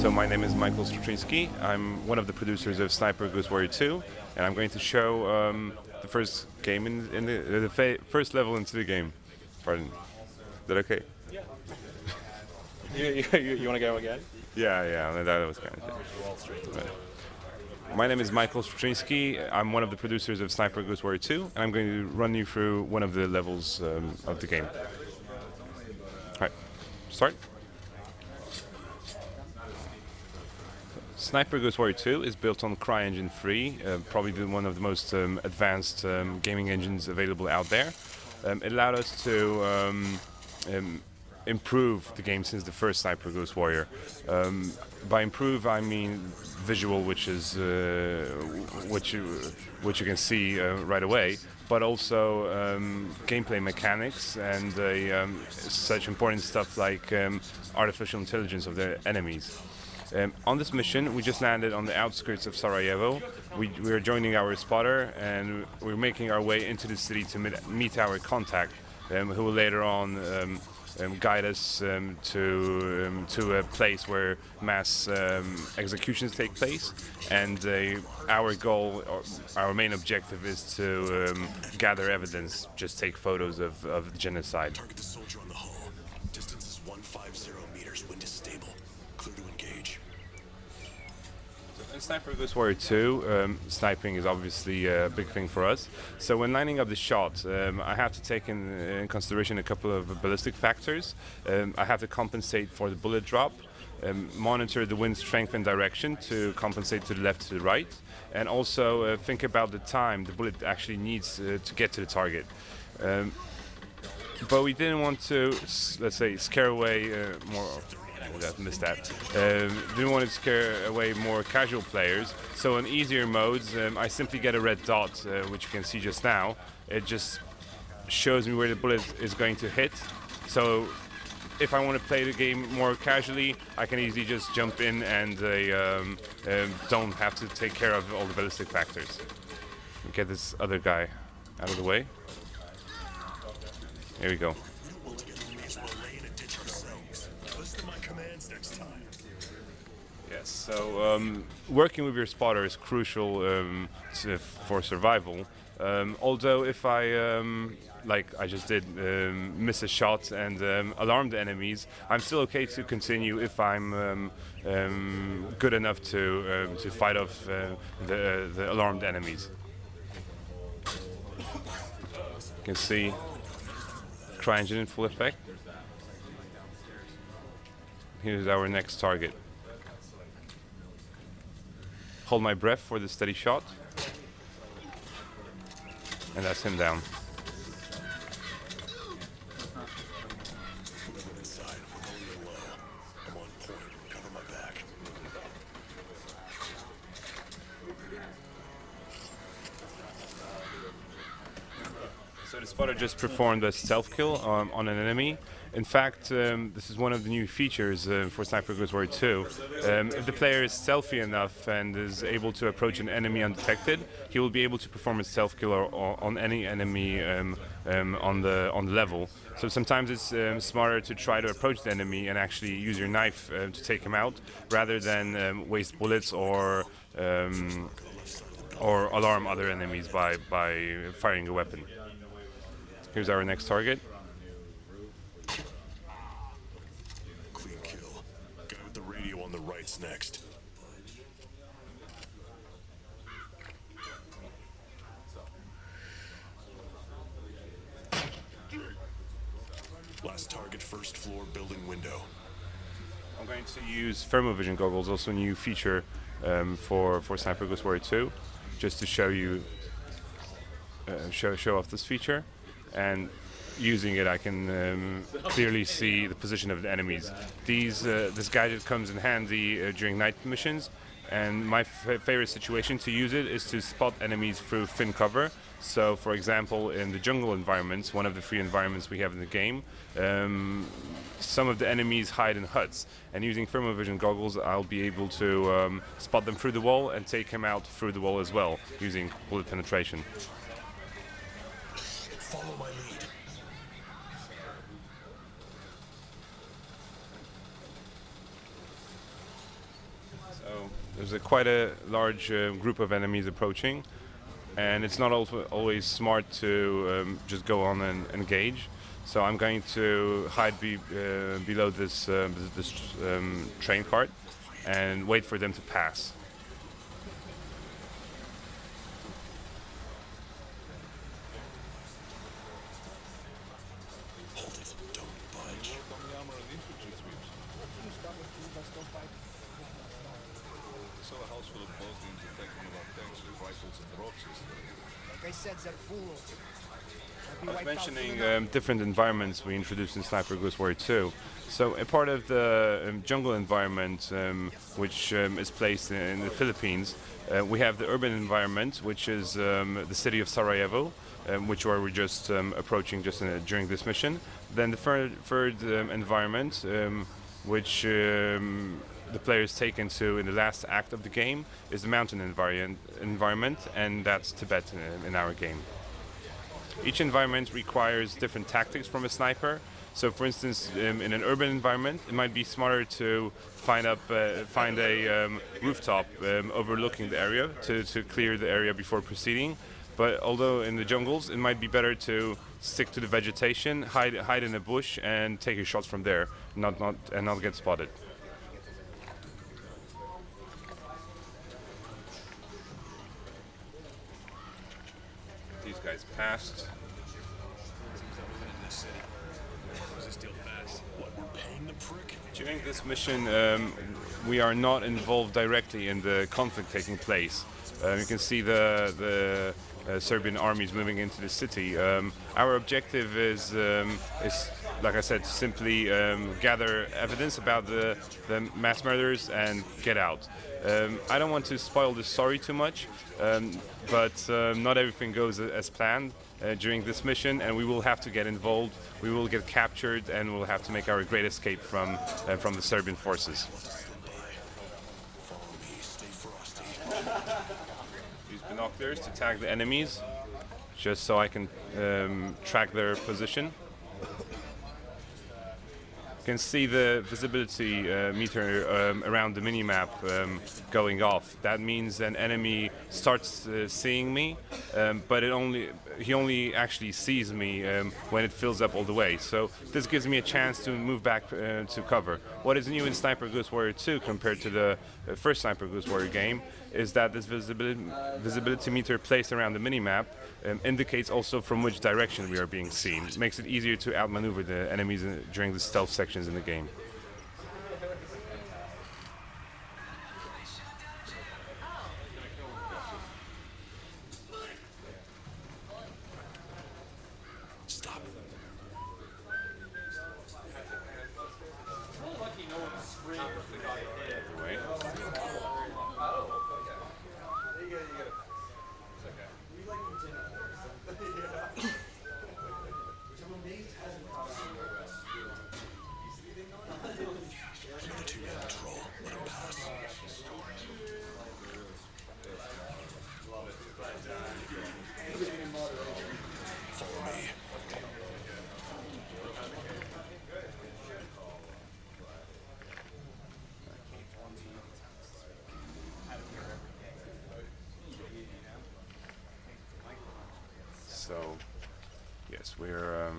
So my name is Michal Sroczynski. I'm one of the producers of Sniper Ghost Warrior 2, and I'm going to show the first game in the first level into the game. Pardon. Is that okay? Yeah. you want to go again? Yeah, that was kind of thing. My name is Michal Sroczynski. I'm one of the producers of Sniper Ghost Warrior 2, and I'm going to run you through one of the levels of the game. Alright, start. Sniper Ghost Warrior 2 is built on CryEngine 3, probably one of the most advanced gaming engines available out there. It allowed us to improve the game since the first Sniper Ghost Warrior. By improve, I mean visual, which is what you can see right away, but also gameplay mechanics and such important stuff like artificial intelligence of the enemies. On this mission, we just landed on the outskirts of Sarajevo. We are joining our spotter, and we're making our way into the city to meet our contact, who will later on guide us to a place where mass executions take place. And our goal, our main objective, is to gather evidence, just take photos of the genocide. Target the soldier on the hull. Distance is 150 meters. Wind is stable. Clear to engage. In Sniper Ghost Warrior 2, sniping is obviously a big thing for us. So when lining up the shot, I have to take in consideration a couple of ballistic factors. I have to compensate for the bullet drop, monitor the wind strength and direction to compensate to the left, to the right, and also think about the time the bullet actually needs to get to the target. But we didn't want to, let's say, scare away more. Missed that. Didn't want to scare away more casual players, so in easier modes, I simply get a red dot, which you can see just now. It just shows me where the bullet is going to hit. So if I want to play the game more casually, I can easily just jump in and don't have to take care of all the ballistic factors. Get this other guy out of the way. Here we go. Yes, so working with your spotter is crucial for survival. Although if I, like I just did, miss a shot and alarm the enemies, I'm still okay to continue if I'm good enough to fight off the alarmed enemies. You can see CryEngine in full effect. Here's our next target. Hold my breath for the steady shot. And that's him down. So the spotter just performed a stealth kill on an enemy. In fact, this is one of the new features for Sniper Ghost Warrior 2. If the player is stealthy enough and is able to approach an enemy undetected, he will be able to perform a stealth kill on any enemy on the level. So sometimes it's smarter to try to approach the enemy and actually use your knife to take him out, rather than waste bullets or alarm other enemies by firing a weapon. Here's our next target. Clean kill. Guy with the radio on the right's next. Last target, first floor building window. I'm going to use thermovision goggles, also a new feature for Sniper Ghost Warrior 2, just to show you show off this feature. And using it, I can clearly see the position of the enemies. This gadget comes in handy during night missions, and my favorite situation to use it is to spot enemies through thin cover. So, for example, in the jungle environments, one of the 3 environments we have in the game, some of the enemies hide in huts, and using thermovision goggles, I'll be able to spot them through the wall and take him out through the wall as well, using bullet penetration. Follow my lead. There's quite a large group of enemies approaching, and it's not always smart to just go on and engage. So I'm going to hide below this train cart and wait for them to pass. Hold it. Don't budge. Like I said, they're fools. I was mentioning different environments we introduced in Sniper Ghost Warrior 2. So a part of the jungle environment, which is placed in the Philippines, we have the urban environment, which is the city of Sarajevo, which we're just approaching during this mission. Then the third environment, which the players take into in the last act of the game, is the mountain environment, and that's Tibet in our game. Each environment requires different tactics from a sniper. So, for instance, in an urban environment, it might be smarter to find a rooftop overlooking the area to clear the area before proceeding. But although in the jungles, it might be better to stick to the vegetation, hide in a bush, and take your shots from there, not get spotted. These guys passed. During this mission, we are not involved directly in the conflict taking place. You can see the Serbian armies moving into the city. Our objective is, like I said, simply gather evidence about the mass murders and get out. I don't want to spoil the story too much, but not everything goes as planned during this mission, and we will have to get involved. We will get captured, and we'll have to make our great escape from the Serbian forces. Use binoculars to tag the enemies, just so I can track their position. You can see the visibility meter around the minimap going off. That means an enemy starts seeing me, but he only actually sees me when it fills up all the way. So this gives me a chance to move back to cover. What is new in Sniper Ghost Warrior 2 compared to the first Sniper Ghost Warrior game is that this visibility meter placed around the minimap indicates also from which direction we are being seen. It makes it easier to outmaneuver the enemies during the stealth sections in the game. Stop. So, yes, we're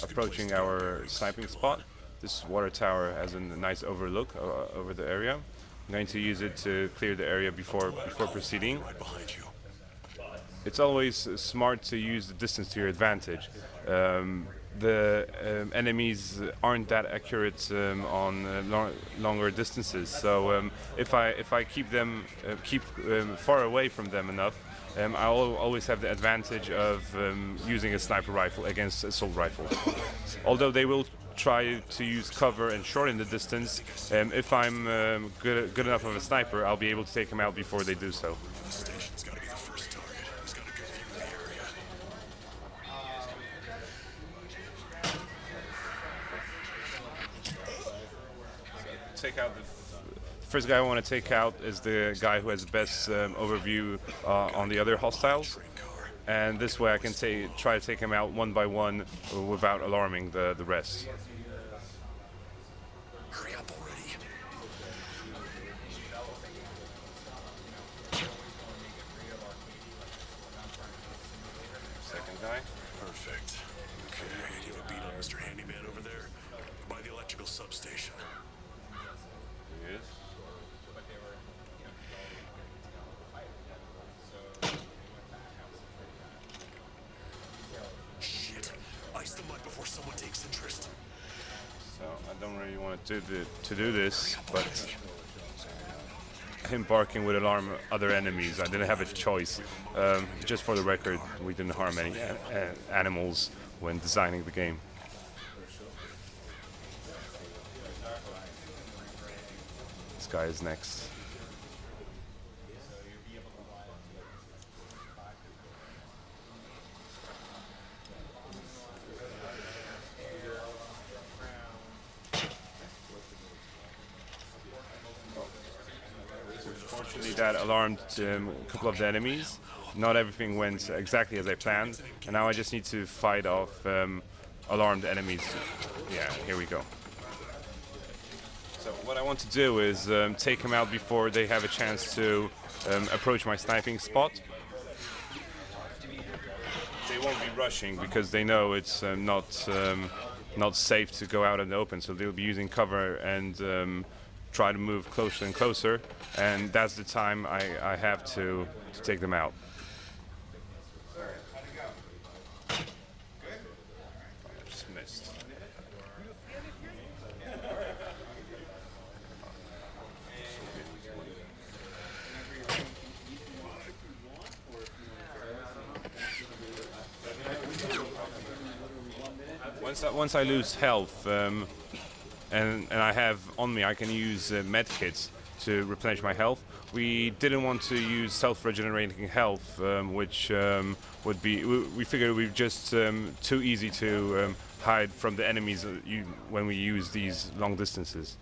approaching our sniping spot. This water tower has a nice overlook over the area. I'm going to use it to clear the area before proceeding. Right behind you. It's always smart to use the distance to your advantage. The enemies aren't that accurate on longer distances. So if I keep them far away from them enough, I'll always have the advantage of using a sniper rifle against assault rifles. Although they will try to use cover and shorten the distance, if I'm good enough of a sniper, I'll be able to take them out before they do so. Station's got to be the first target. He's got a good view of the area. Take out the first guy I want to take out is the guy who has the best overview on the other hostiles, and this way I can try to take him out one by one without alarming the rest. Hurry up already. to do this, but him barking would alarm other enemies. I didn't have a choice. Just for the record, we didn't harm any animals when designing the game. This guy is next. Fortunately, that alarmed a couple of the enemies. Not everything went exactly as I planned, and now I just need to fight off alarmed enemies. Yeah, here we go. So what I want to do is take them out before they have a chance to approach my sniping spot. They won't be rushing because they know it's not safe to go out in the open, so they'll be using cover and try to move closer and closer, and that's the time I have to take them out. Just missed. Once I lose health, and I have on me, I can use med kits to replenish my health. We didn't want to use self-regenerating health, which would be, we figured it would be just too easy to hide from the enemies when we use these long distances.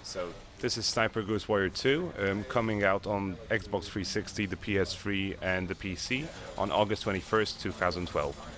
So this is Sniper Ghost Warrior 2, coming out on Xbox 360, the PS3 and the PC on August 21st, 2012.